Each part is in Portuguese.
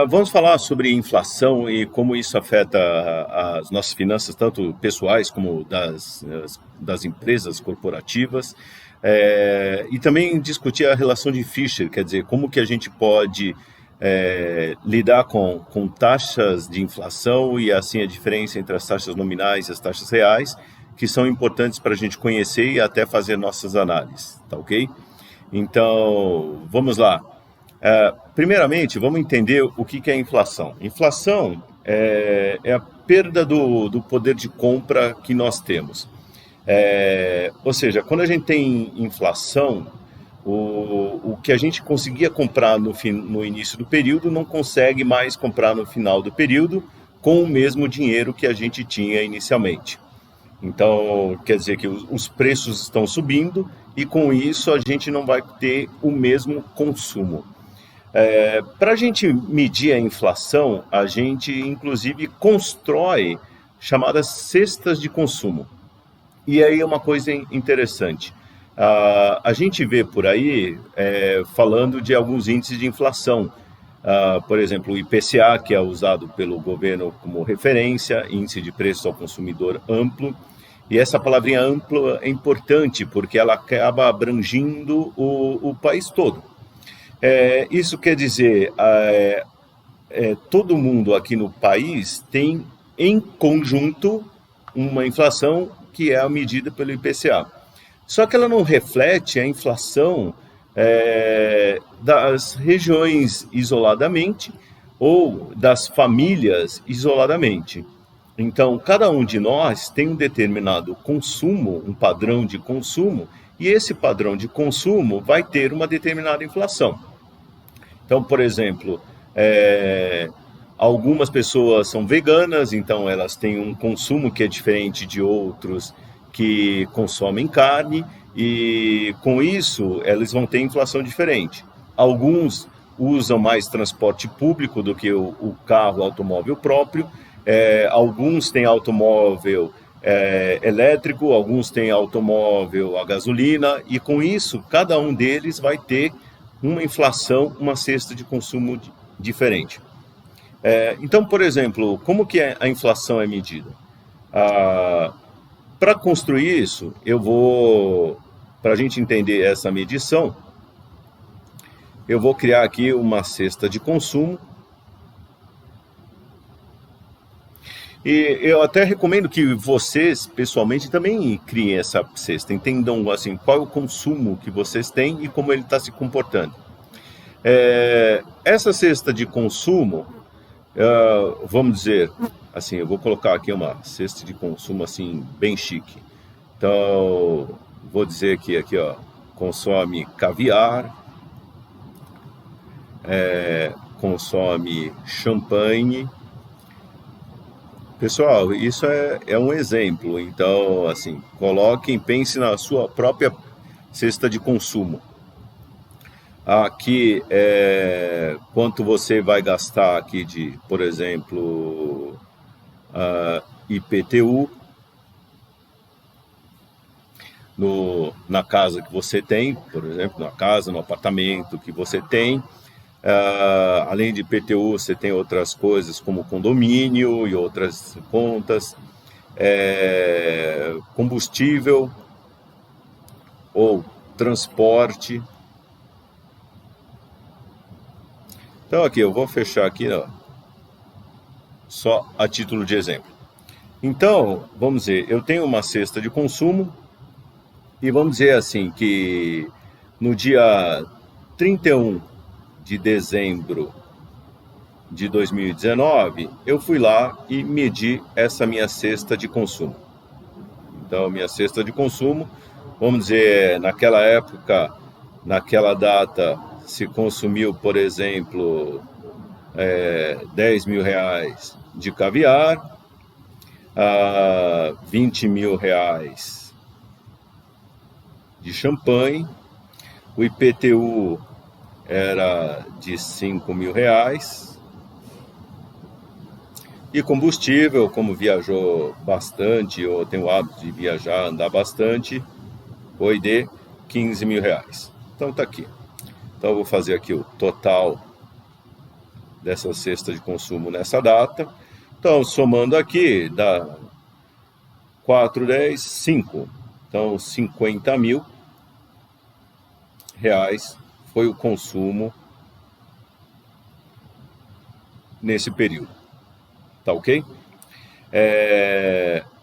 Vamos falar sobre inflação e como isso afeta as nossas finanças, tanto pessoais como das empresas corporativas. E também discutir a relação de Fisher, quer dizer, como que a gente pode lidar com taxas de inflação e assim a diferença entre as taxas nominais e as taxas reais, que são importantes para a gente conhecer e até fazer nossas análises, tá ok? Então, vamos lá. Primeiramente, vamos entender o que é inflação. Inflação é a perda do poder de compra que nós temos. Ou seja, quando a gente tem inflação, o que a gente conseguia comprar no início do período não consegue mais comprar no final do período com o mesmo dinheiro que a gente tinha inicialmente. Então, quer dizer que os preços estão subindo e com isso a gente não vai ter o mesmo consumo. Para a gente medir a inflação, a gente inclusive constrói chamadas cestas de consumo. E aí é uma coisa interessante. A gente vê por aí falando de alguns índices de inflação. Por exemplo, o IPCA, que é usado pelo governo como referência, Índice de Preços ao Consumidor Amplo. E essa palavrinha ampla é importante porque ela acaba abrangindo o país todo. Isso quer dizer, todo mundo aqui no país tem, em conjunto, uma inflação que é a medida pelo IPCA. Só que ela não reflete a inflação das regiões isoladamente ou das famílias isoladamente. Então, cada um de nós tem um determinado consumo, um padrão de consumo, e esse padrão de consumo vai ter uma determinada inflação. Então, por exemplo, algumas pessoas são veganas, então elas têm um consumo que é diferente de outros que consomem carne, e com isso eles vão ter inflação diferente. Alguns usam mais transporte público do que o carro, o automóvel próprio, alguns têm automóvel elétrico, alguns têm automóvel a gasolina, e com isso cada um deles vai ter uma inflação, uma cesta de consumo diferente. Então, por exemplo, como que a inflação é medida? Para construir isso, para a gente entender essa medição, eu vou criar aqui uma cesta de consumo. E eu até recomendo que vocês, pessoalmente, também criem essa cesta, entendam assim, qual é o consumo que vocês têm e como ele está se comportando. Essa cesta de consumo, vamos dizer, assim, eu vou colocar aqui uma cesta de consumo assim, bem chique. Então, vou dizer que aqui, ó, consome caviar, consome champanhe. Pessoal, isso é um exemplo, então, assim, coloquem, pense na sua própria cesta de consumo. Aqui, quanto você vai gastar aqui de, por exemplo, IPTU, na casa que você tem, por exemplo, na casa, no apartamento que você tem. Além de IPTU, você tem outras coisas como condomínio e outras contas, combustível ou transporte. Então aqui, eu vou fechar aqui, ó, só a título de exemplo. Então, vamos dizer, eu tenho uma cesta de consumo e vamos dizer assim que no dia 31 de dezembro de 2019, eu fui lá e medi essa minha cesta de consumo. Então, minha cesta de consumo, vamos dizer, naquela época, naquela data, se consumiu, por exemplo, 10 mil reais de caviar, 20 mil reais de champanhe, o IPTU era de 5 mil reais, e combustível, como viajou bastante, ou tem o hábito de viajar, andar bastante, foi de 15 mil reais. Então tá aqui. Então eu vou fazer aqui o total dessa cesta de consumo nessa data. Então, somando aqui, dá 4, 10, 5. Então, 50 mil reais foi o consumo nesse período. Tá ok?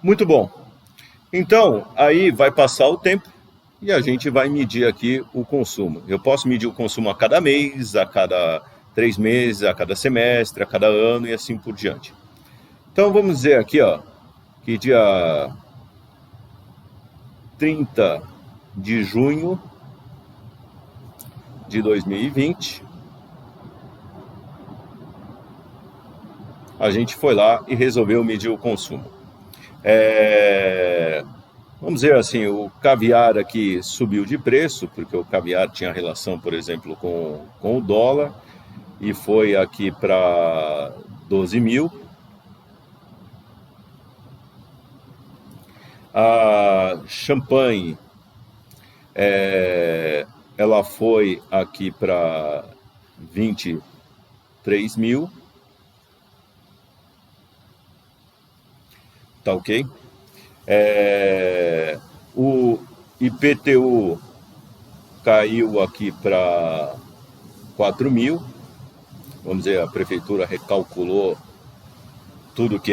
Muito bom. Então, aí vai passar o tempo e a gente vai medir aqui o consumo. Eu posso medir o consumo a cada mês, a cada 3 meses, a cada semestre, a cada ano e assim por diante. Então, vamos dizer aqui, ó, que dia 30 de junho de 2020, a gente foi lá e resolveu medir o consumo. Vamos dizer assim, o caviar aqui subiu de preço, porque o caviar tinha relação, por exemplo, com o dólar, e foi aqui para 12 mil. A champanhe, ela foi aqui para 23 mil. Tá ok? O IPTU caiu aqui para 4 mil. Vamos dizer, a prefeitura recalculou tudo que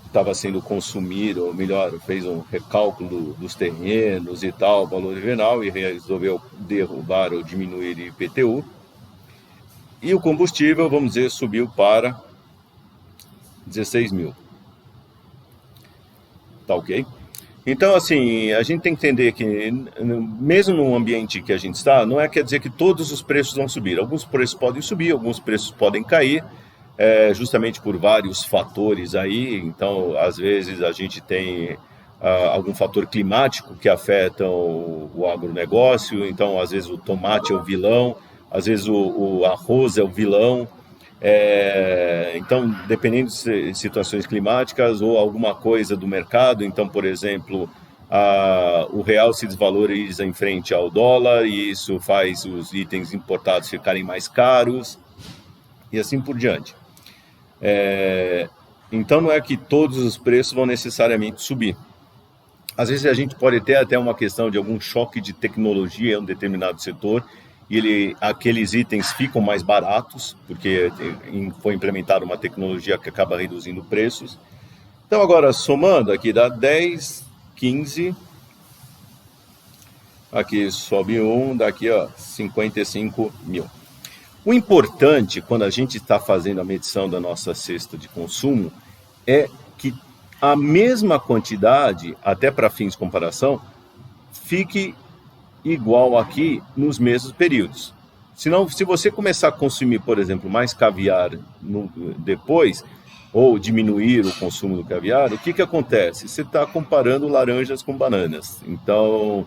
estava sendo consumido, ou melhor, fez um recálculo dos terrenos e tal, valor venal, e resolveu derrubar ou diminuir o IPTU. E o combustível, vamos dizer, subiu para 16 mil. Tá ok? Então, assim, a gente tem que entender que, mesmo no ambiente que a gente está, não quer dizer que todos os preços vão subir. Alguns preços podem subir, alguns preços podem cair, justamente por vários fatores aí. Então, às vezes, a gente tem algum fator climático que afeta o agronegócio. Então, às vezes, o tomate é o vilão, às vezes, o arroz é o vilão. Então, dependendo de situações climáticas ou alguma coisa do mercado, então, por exemplo, o real se desvaloriza em frente ao dólar e isso faz os itens importados ficarem mais caros e assim por diante. Então, não é que todos os preços vão necessariamente subir. Às vezes a gente pode ter até uma questão de algum choque de tecnologia em um determinado setor, e aqueles itens ficam mais baratos, porque foi implementada uma tecnologia que acaba reduzindo preços. Então, agora, somando, aqui dá 10, 15, aqui sobe 1, daqui, ó, 55 mil. O importante, quando a gente está fazendo a medição da nossa cesta de consumo, é que a mesma quantidade, até para fins de comparação, fique igual aqui nos mesmos períodos. Senão, se você começar a consumir, por exemplo, mais caviar depois, ou diminuir o consumo do caviar, o que acontece? Você está comparando laranjas com bananas. Então,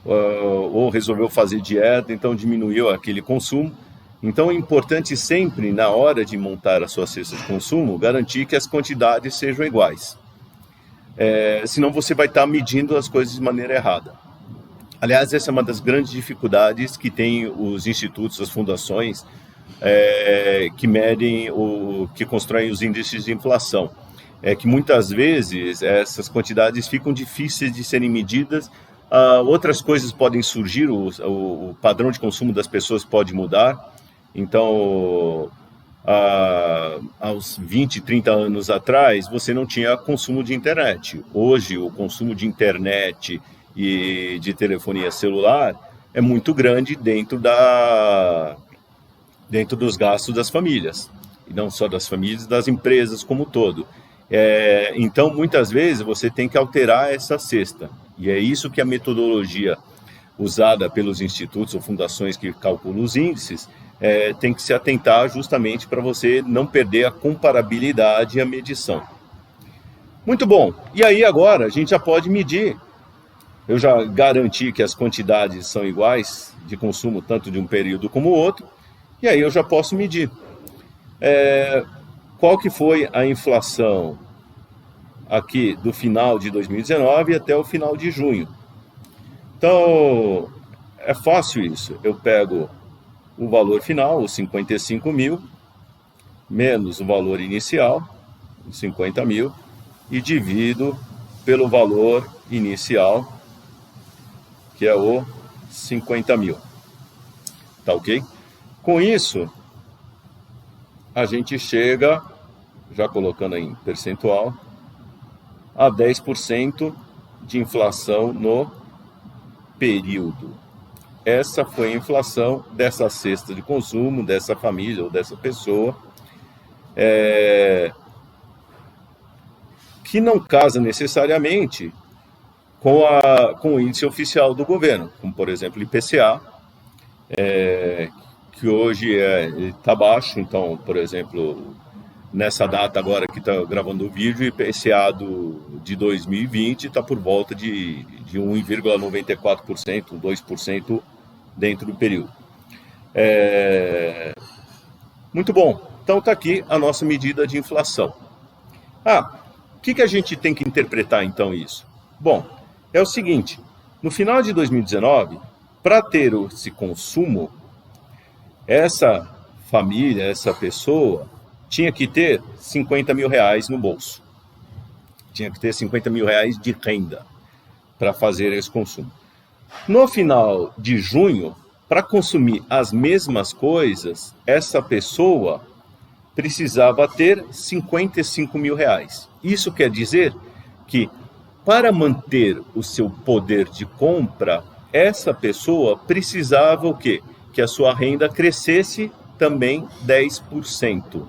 ou resolveu fazer dieta, então diminuiu aquele consumo. Então, é importante sempre, na hora de montar a sua cesta de consumo, garantir que as quantidades sejam iguais. Senão, você vai estar medindo as coisas de maneira errada. Aliás, essa é uma das grandes dificuldades que tem os institutos, as fundações, que medem, que constroem os índices de inflação. Que muitas vezes essas quantidades ficam difíceis de serem medidas, outras coisas podem surgir, o padrão de consumo das pessoas pode mudar. Então, aos 20, 30 anos atrás, você não tinha consumo de internet. Hoje, o consumo de internet e de telefonia celular é muito grande dentro dos gastos das famílias, e não só das famílias, das empresas como um todo. Então, muitas vezes, você tem que alterar essa cesta, e é isso que a metodologia usada pelos institutos ou fundações que calculam os índices tem que se atentar justamente para você não perder a comparabilidade e a medição. Muito bom, e aí agora a gente já pode medir. Eu já garanti que as quantidades são iguais de consumo, tanto de um período como o outro, e aí eu já posso medir. Qual que foi a inflação aqui do final de 2019 até o final de junho? Então, é fácil isso. Eu pego o valor final, os 55 mil, menos o valor inicial, 50 mil, e divido pelo valor inicial, que é o 50 mil. Tá ok? Com isso, a gente chega, já colocando em percentual, a 10% de inflação no período. Essa foi a inflação dessa cesta de consumo, dessa família ou dessa pessoa, que não casa necessariamente com o índice oficial do governo, como por exemplo o IPCA, que hoje está baixo. Então, por exemplo, nessa data agora que está gravando o vídeo, o IPCA de 2020 está por volta de 1,94%, 2% dentro do período. Muito bom. Então está aqui a nossa medida de inflação. O que a gente tem que interpretar então isso? Bom, é o seguinte, no final de 2019, para ter esse consumo, essa família, essa pessoa, tinha que ter 50 mil reais no bolso. Tinha que ter 50 mil reais de renda para fazer esse consumo. No final de junho, para consumir as mesmas coisas, essa pessoa precisava ter 55 mil reais. Isso quer dizer que, para manter o seu poder de compra, essa pessoa precisava o quê? Que a sua renda crescesse também 10%.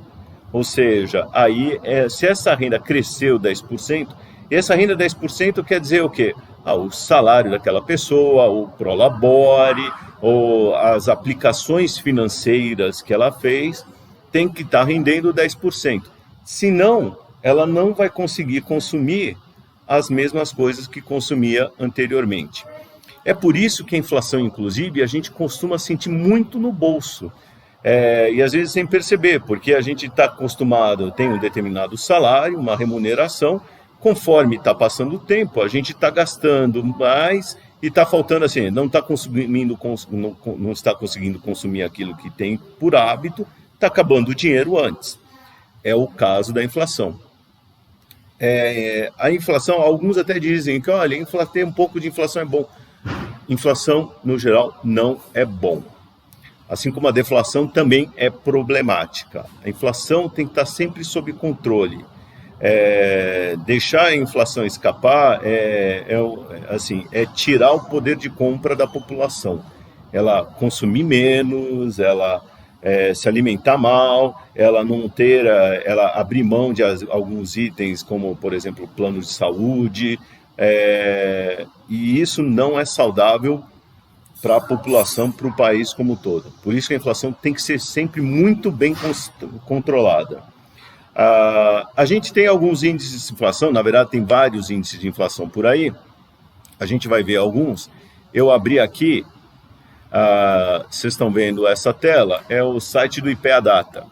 Ou seja, aí, se essa renda cresceu 10%, essa renda 10% quer dizer o quê? O salário daquela pessoa, o prolabore, ou as aplicações financeiras que ela fez, tem que estar rendendo 10%. Senão, ela não vai conseguir consumir as mesmas coisas que consumia anteriormente. É por isso que a inflação, inclusive, a gente costuma sentir muito no bolso. E às vezes sem perceber, porque a gente está acostumado, tem um determinado salário, uma remuneração, conforme está passando o tempo, a gente está gastando mais e está faltando assim, não está conseguindo consumir aquilo que tem por hábito, está acabando o dinheiro antes. É o caso da inflação. A inflação, alguns até dizem que, olha, ter um pouco de inflação é bom. Inflação, no geral, não é bom. Assim como a deflação também é problemática. A inflação tem que estar sempre sob controle. Deixar a inflação escapar é tirar o poder de compra da população. Ela consumir menos, ela se alimentar mal, ela não ter, ela abrir mão de alguns itens, como, por exemplo, plano de saúde, e isso não é saudável para a população, para o país como um todo. Por isso que a inflação tem que ser sempre muito bem controlada. A gente tem alguns índices de inflação, na verdade tem vários índices de inflação por aí, a gente vai ver alguns. Eu abri aqui, vocês estão vendo essa tela, é o site do IPEA Data.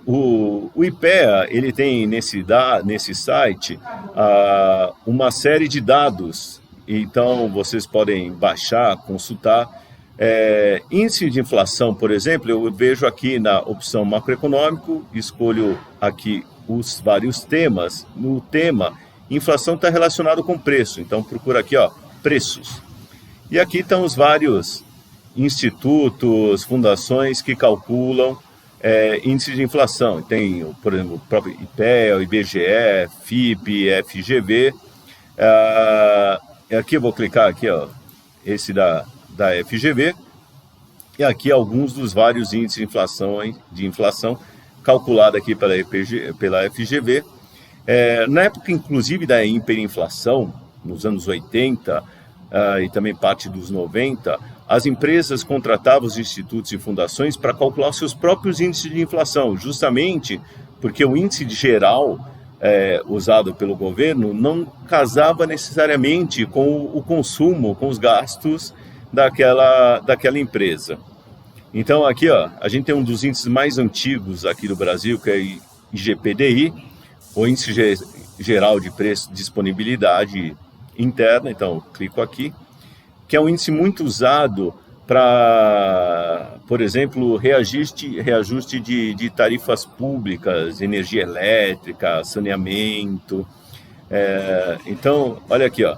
O IPEA, ele tem nesse site uma série de dados, então vocês podem baixar, consultar. Índice de inflação, por exemplo, eu vejo aqui na opção macroeconômico, escolho aqui os vários temas. No tema, inflação está relacionado com preço, então procura aqui, preços. E aqui estão os vários institutos, fundações que calculam índice de inflação. Tem, por exemplo, o próprio IPEA, o IBGE, FIPE, FGV. Aqui eu vou clicar aqui, esse da FGV, e aqui alguns dos vários índices de inflação calculada aqui pela FGV. Na época, inclusive, da hiperinflação, nos anos 80 e também parte dos 90, as empresas contratavam os institutos e fundações para calcular seus próprios índices de inflação, justamente porque o índice geral usado pelo governo não casava necessariamente com o consumo, com os gastos daquela empresa. Então aqui a gente tem um dos índices mais antigos aqui do Brasil, que é o IGPDI, o Índice Geral de Preço e Disponibilidade Interna. Então clico aqui, que é um índice muito usado para, por exemplo, reajuste de tarifas públicas, energia elétrica, saneamento. Então, olha aqui, ó.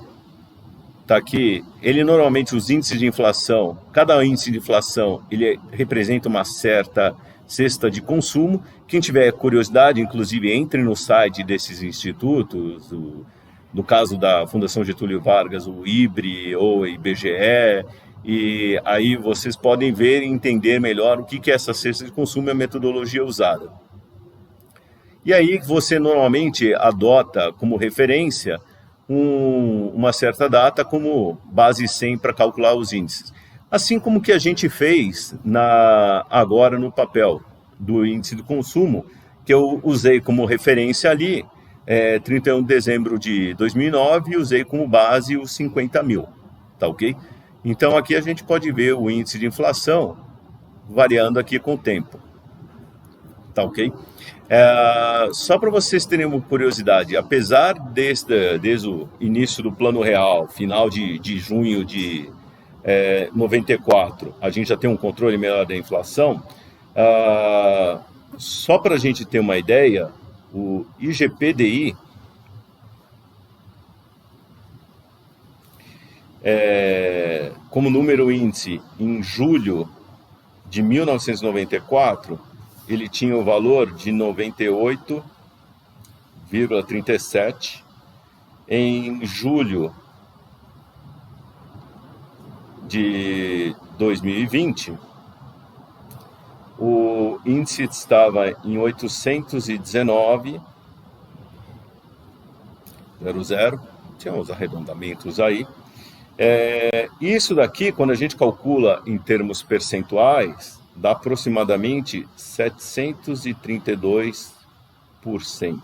Tá aqui, ele normalmente, os índices de inflação, cada índice de inflação, ele representa uma certa cesta de consumo. Quem tiver curiosidade, inclusive, entre no site desses institutos, no caso da Fundação Getúlio Vargas, o IBRE ou o IBGE, e aí vocês podem ver e entender melhor o que é essa cesta de consumo e a metodologia usada. E aí você normalmente adota como referência uma certa data como base 100 para calcular os índices. Assim como que a gente fez agora no papel do índice de consumo, que eu usei como referência ali, 31 de dezembro de 2009, e usei como base os 50 mil, tá ok? Então aqui a gente pode ver o índice de inflação variando aqui com o tempo, tá ok? Só para vocês terem uma curiosidade, apesar desde o início do Plano Real, final de junho de 94, a gente já tem um controle melhor da inflação, só para a gente ter uma ideia, o IGPDI, como número índice, em julho de 1994, ele tinha o valor de 98,37. Em julho de 2020, o índice estava em 819,00, tinha uns arredondamentos aí. Isso daqui, quando a gente calcula em termos percentuais, dá aproximadamente 732%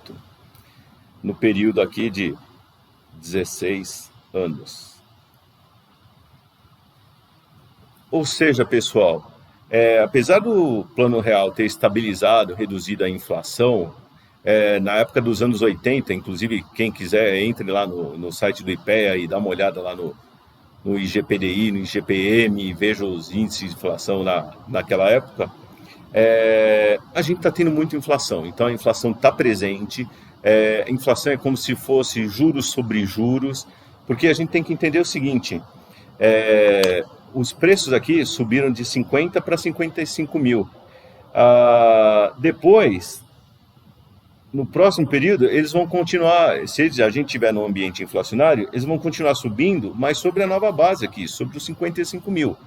no período aqui de 16 anos. Ou seja, pessoal, apesar do Plano Real ter estabilizado, reduzido a inflação, na época dos anos 80, inclusive quem quiser entre lá no site do IPEA e dá uma olhada lá no IGPDI, no IGPM, e veja os índices de inflação naquela época, a gente está tendo muita inflação. Então a inflação está presente, a inflação é como se fosse juros sobre juros, porque a gente tem que entender o seguinte, os preços aqui subiram de 50 para 55 mil. Depois, no próximo período, eles vão continuar, se a gente estiver num ambiente inflacionário, eles vão continuar subindo, mas sobre a nova base aqui, sobre os 55 mil.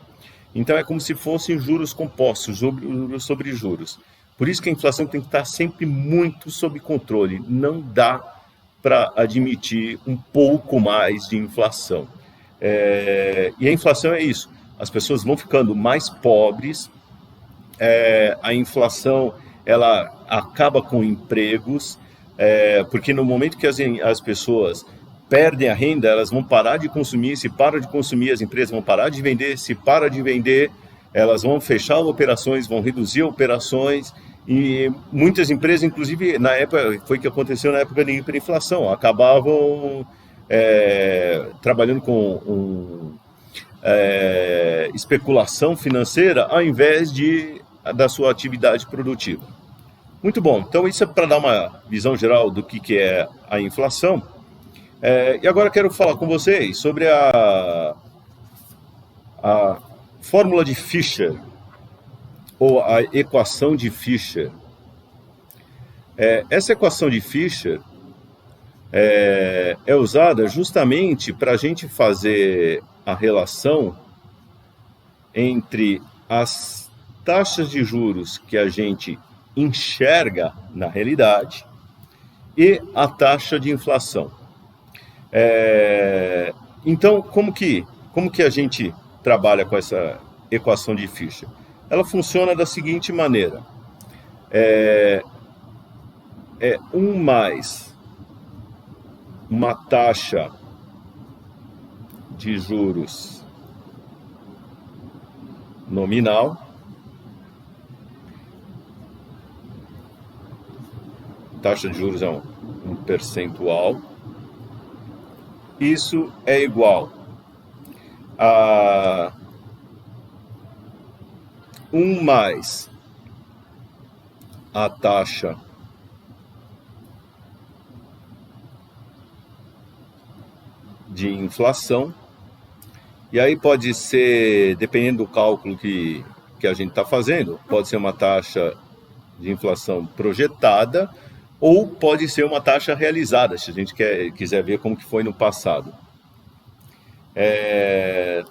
Então é como se fossem juros compostos, juros sobre juros. Por isso que a inflação tem que estar sempre muito sob controle. Não dá para admitir um pouco mais de inflação. E a inflação é isso. As pessoas vão ficando mais pobres, a inflação ela acaba com empregos, porque no momento que as pessoas perdem a renda, elas vão parar de consumir. Se param de consumir, as empresas vão parar de vender. Se param de vender, elas vão fechar operações, vão reduzir operações, e muitas empresas, inclusive na época, foi o que aconteceu na época da hiperinflação, acabavam trabalhando com especulação financeira ao invés da sua atividade produtiva. Muito bom, então isso é para dar uma visão geral do que é a inflação. E agora quero falar com vocês sobre a fórmula de Fisher, ou a equação de Fisher. Essa equação de Fisher é usada justamente para a gente fazer a relação entre as taxas de juros que a gente enxerga na realidade e a taxa de inflação. Então, como que a gente trabalha com essa equação de Fisher? Ela funciona da seguinte maneira: 1 mais uma taxa de juros nominal taxa de juros é um percentual. Isso é igual a 1 mais a taxa de inflação. E aí pode ser, dependendo do cálculo que a gente está fazendo, pode ser uma taxa de inflação projetada ou pode ser uma taxa realizada, se a gente quiser ver como que foi no passado.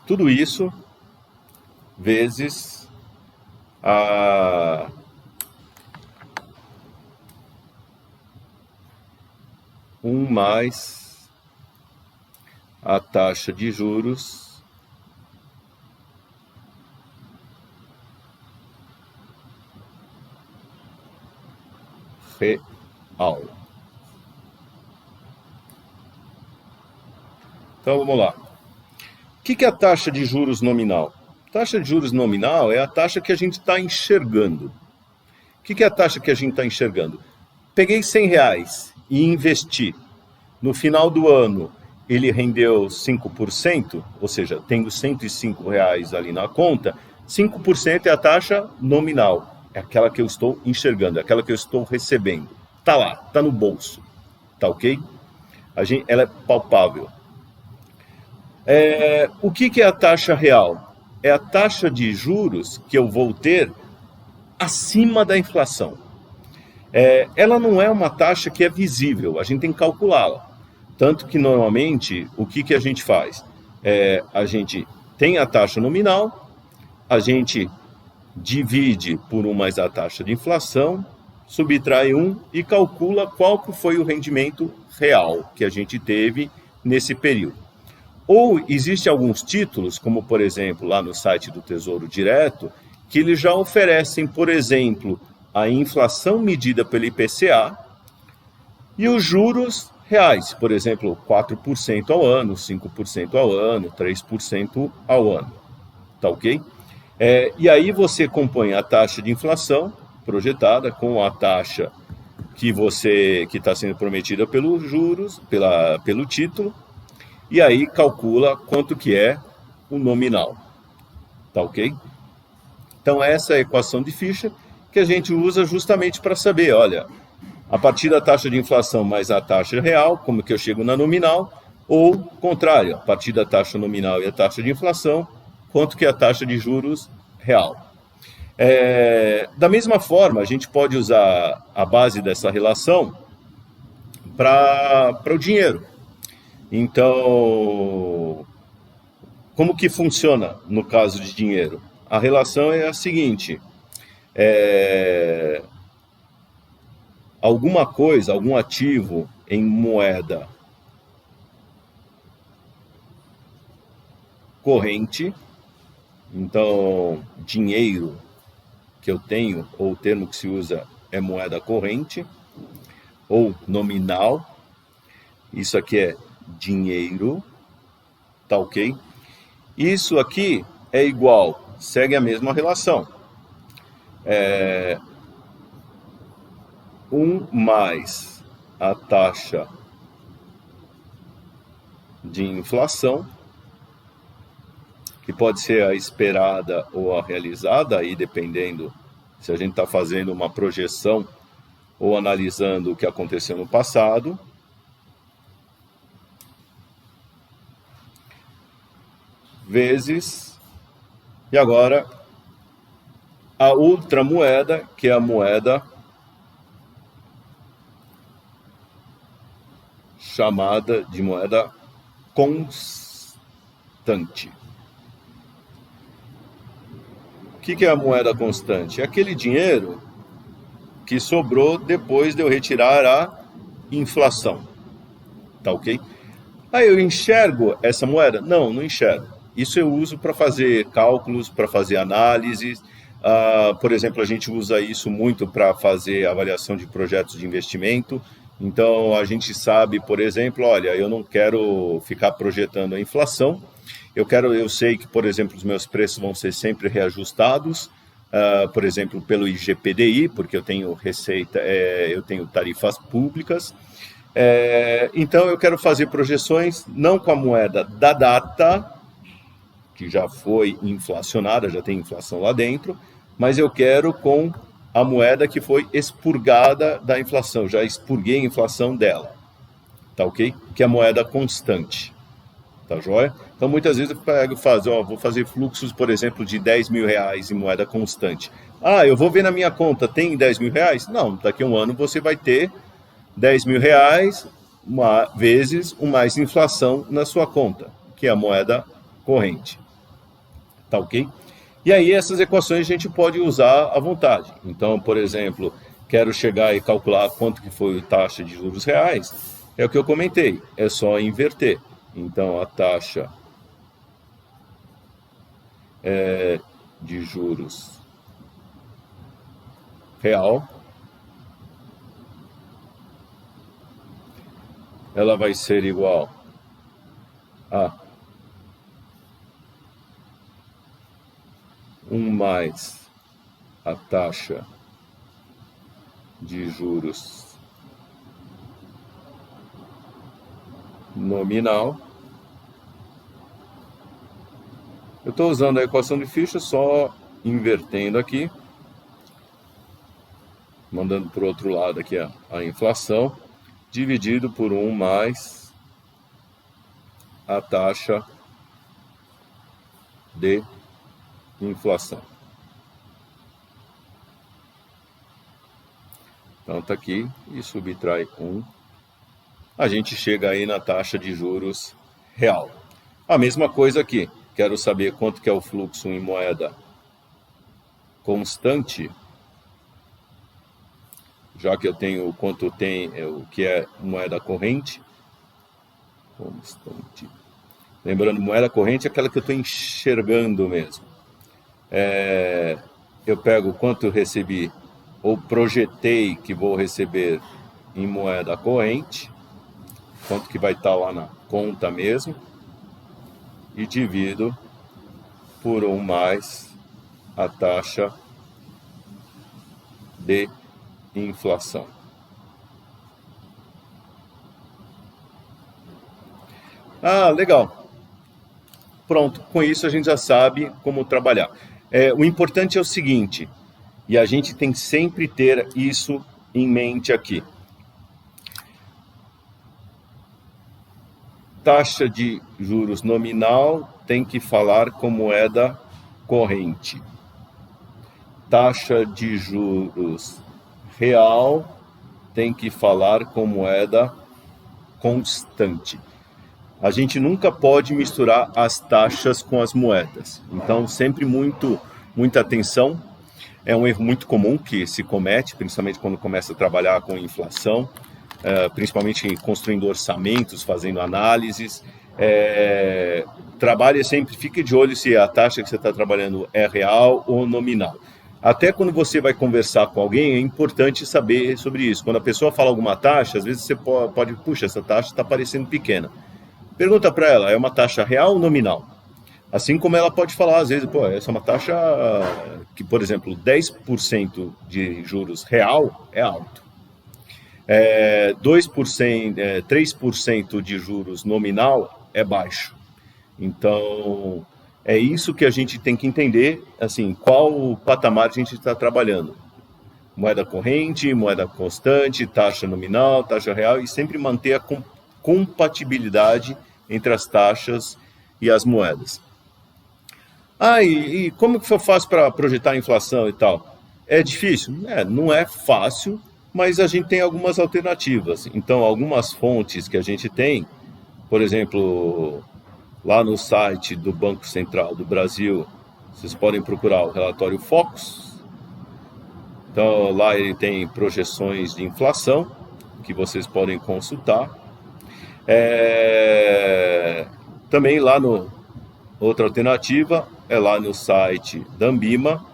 Tudo isso vezes a mais a taxa de juros real. Então vamos lá. O que é a taxa de juros nominal? Taxa de juros nominal é a taxa que a gente está enxergando. O que é a taxa que a gente está enxergando? Peguei R$100 e investi. No final do ano, ele rendeu 5%, ou seja, tendo R$105 ali na conta, 5% é a taxa nominal. É aquela que eu estou enxergando, é aquela que eu estou recebendo. Está lá, está no bolso. Tá ok? Ela é palpável. O que é a taxa real? É a taxa de juros que eu vou ter acima da inflação. Ela não é uma taxa que é visível, a gente tem que calculá-la. Tanto que, normalmente, o que a gente faz? A gente tem a taxa nominal, a gente divide por 1 mais a taxa de inflação, subtrai 1 e calcula qual que foi o rendimento real que a gente teve nesse período. Ou existem alguns títulos, como por exemplo lá no site do Tesouro Direto, que eles já oferecem, por exemplo, a inflação medida pelo IPCA e os juros reais, por exemplo, 4% ao ano, 5% ao ano, 3% ao ano. Tá ok? E aí você compõe a taxa de inflação projetada com a taxa que está sendo prometida pelos juros, pelo título, e aí calcula quanto que é o nominal. Tá ok? Então essa é a equação de Fischer que a gente usa justamente para saber, olha, a partir da taxa de inflação mais a taxa real, como que eu chego na nominal, ou contrário, a partir da taxa nominal e a taxa de inflação, quanto que é a taxa de juros real. Da mesma forma, a gente pode usar a base dessa relação para o dinheiro. Então, como que funciona no caso de dinheiro? A relação é a seguinte: alguma coisa, algum ativo em moeda corrente, então dinheiro que eu tenho, ou o termo que se usa é moeda corrente, ou nominal, isso aqui é dinheiro, tá ok? Isso aqui é igual, segue a mesma relação. 1 mais a taxa de inflação, que pode ser a esperada ou a realizada, aí dependendo se a gente está fazendo uma projeção ou analisando o que aconteceu no passado, vezes, e agora a outra moeda, que é a moeda chamada de moeda constante. O que é a moeda constante? É aquele dinheiro que sobrou depois de eu retirar a inflação. Tá ok? Aí eu enxergo essa moeda? Não, não enxergo. Isso eu uso para fazer cálculos, para fazer análises. Por exemplo, a gente usa isso muito para fazer avaliação de projetos de investimento. Então, a gente sabe, por exemplo, olha, eu não quero ficar projetando a inflação. Eu sei que, por exemplo, os meus preços vão ser sempre reajustados, por exemplo, pelo IGPDI, porque eu tenho receita, eu tenho tarifas públicas. Então, eu quero fazer projeções não com a moeda da data, que já foi inflacionada, já tem inflação lá dentro, mas eu quero com a moeda que foi expurgada da inflação, já expurguei a inflação dela, tá ok? Que é a moeda constante, tá joia? Então muitas vezes eu pego e faço, vou fazer fluxos, por exemplo, de 10 mil reais em moeda constante. Ah, eu vou ver na minha conta, tem 10 mil reais? Não, daqui a um ano você vai ter 10 mil reais vezes mais inflação na sua conta, que é a moeda corrente, tá ok? E aí essas equações a gente pode usar à vontade. Então, por exemplo, quero chegar e calcular quanto que foi a taxa de juros reais, é o que eu comentei, é só inverter. Então, a taxa de juros real, ela vai ser igual a 1 mais a taxa de juros nominal. Eu estou usando a equação de Fischer, só invertendo aqui, mandando para o outro lado aqui a inflação, dividido por 1 mais a taxa de inflação. Então está aqui e subtrai 1. A gente chega aí na taxa de juros real. A mesma coisa aqui. Quero saber quanto que é o fluxo em moeda constante, já que eu tenho quanto tem o que é moeda corrente. Constante. Lembrando, moeda corrente é aquela que eu estou enxergando mesmo. Eu pego quanto eu recebi ou projetei que vou receber em moeda corrente, quanto que vai estar lá na conta mesmo, e divido por 1 mais a taxa de inflação. Ah, legal. Pronto, com isso a gente já sabe como trabalhar. O importante é o seguinte, e a gente tem que sempre ter isso em mente aqui. Taxa de juros nominal tem que falar com moeda corrente. Taxa de juros real tem que falar com moeda constante. A gente nunca pode misturar as taxas com as moedas. Então, sempre muita atenção. É um erro muito comum que se comete, principalmente quando começa a trabalhar com inflação, principalmente construindo orçamentos, fazendo análises. Trabalhe sempre, fique de olho se a taxa que você está trabalhando é real ou nominal. Até quando você vai conversar com alguém, é importante saber sobre isso. Quando a pessoa fala alguma taxa, às vezes você pode puxa, essa taxa está parecendo pequena. Pergunta para ela, é uma taxa real ou nominal? Assim como ela pode falar, às vezes, essa é uma taxa que, por exemplo, 10% de juros real é alto. 2%, 3% de juros nominal é baixo. Então, é isso que a gente tem que entender, assim, qual patamar a gente está trabalhando. Moeda corrente, moeda constante, taxa nominal, taxa real, e sempre manter a compatibilidade entre as taxas e as moedas. E como que eu faço para projetar a inflação e tal? É difícil? Não é fácil, mas a gente tem algumas alternativas. Então, algumas fontes que a gente tem, por exemplo, lá no site do Banco Central do Brasil, vocês podem procurar o relatório Focus. Então, lá ele tem projeções de inflação, que vocês podem consultar. Também lá outra alternativa é lá no site da Ambima,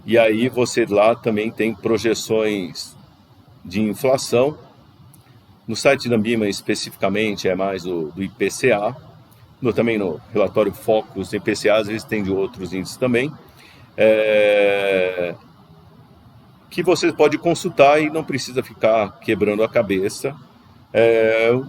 e aí você lá também tem projeções de inflação. No site da Ambima especificamente é mais do IPCA, também no relatório Focus do IPCA, às vezes tem de outros índices também, que você pode consultar e não precisa ficar quebrando a cabeça,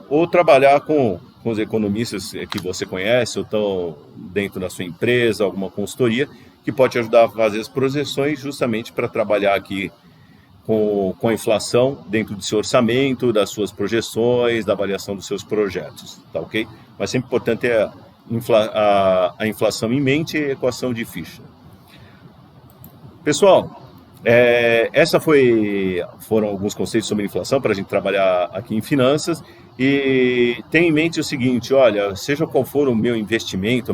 ou trabalhar com os economistas que você conhece, ou estão dentro da sua empresa, alguma consultoria, que pode te ajudar a fazer as projeções justamente para trabalhar aqui com a inflação dentro do seu orçamento, das suas projeções, da avaliação dos seus projetos, tá ok? Mas sempre importante é a inflação em mente e a equação de Fischer. Pessoal, foram alguns conceitos sobre inflação para a gente trabalhar aqui em finanças. E tenha em mente o seguinte, olha, seja qual for o meu investimento,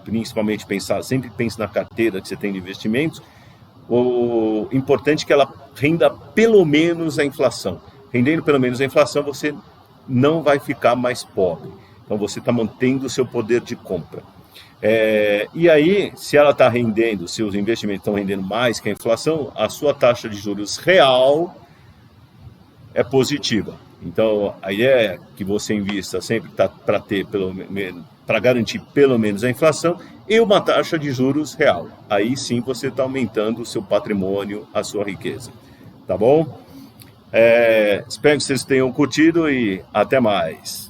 principalmente sempre pense na carteira que você tem de investimentos, o importante é que ela renda pelo menos a inflação. Rendendo pelo menos a inflação, você não vai ficar mais pobre. Então você está mantendo o seu poder de compra. E aí, se ela está rendendo, se os investimentos estão rendendo mais que a inflação, a sua taxa de juros real é positiva. Então, a ideia é que você invista sempre para garantir pelo menos a inflação e uma taxa de juros real. Aí sim você está aumentando o seu patrimônio, a sua riqueza. Tá bom? Espero que vocês tenham curtido e até mais.